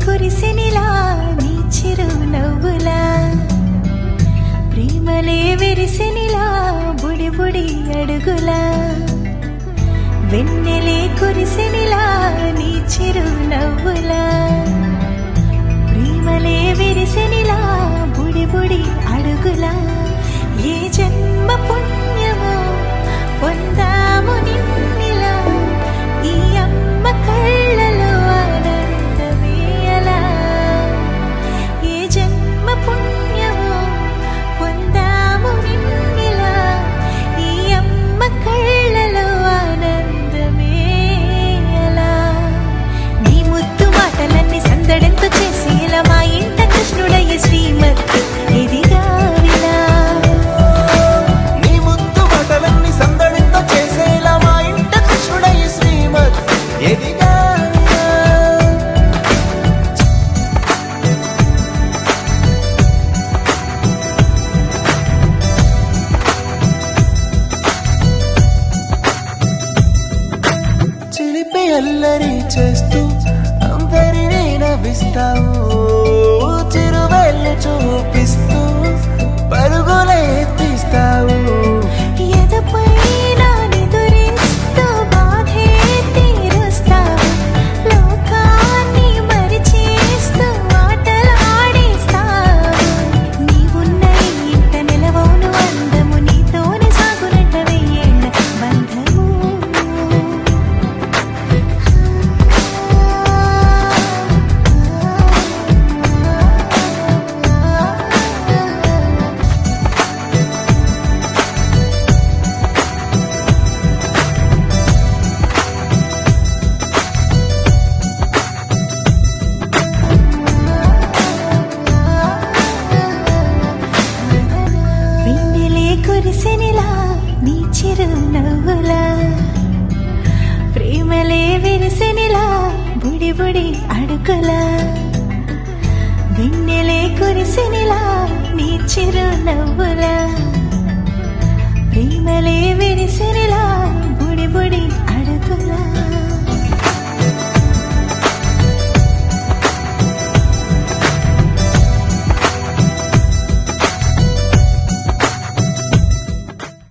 కురిసెనిలా నీ చిరు నవ్వులా ప్రేమలే విరిసెనిలా బుడి బుడి అడుగులా వెన్నెలే కురిసెనిలా నీ చిరు నవ్వులా ప్రేమలే విరిసెనిలా బుడి బుడి అడుగులా ఏ జన్మ పుణ్యమో పొందాము నిన్నిలా ఈ అమ్మ కళ్ళలో ఆనందమే అలా ఏ జన్మ పుణ్యమో పొందాము నిన్నిలా ఈ అమ్మ కళ్ళలో ఆనందమే అలా నీ ముద్దు మాటలన్నీ సందడెంతో చేసేలా మా ఇంట కృష్ణుడయ్య శ్రీమతి ఇదిగా విలా నీ ముద్దు మాటలన్నీ సందడితో చేసేలా మా ఇంట కృష్ణుడయ్య శ్రీమత్ ఎదిగా చిలిపి అల్లరి చేస్తూ అందరినీ నవ్విస్తావు చిరువెల్లు చూపిస్తూ పరుగులే తీస్తావు ఎదపై నిదురిస్తూ బాధే తీరుస్తావు లోకాన్ని మరిచేస్తూ ఆటలాడేస్తావు నీవున్న ఇంట నిలవను అందము నీతోనే సాగునట్ట వెయ్యేళ్ళ బంధము వెన్నెలే కురిసెనిలా నీ చిరు నవ్వులా ప్రేమలే విరిసెనిలా బుడి బుడి అడుగులా వెన్నెలే కురిసెనిలా నీ చిరు నవ్వులా ప్రేమలే విరిసెనిలా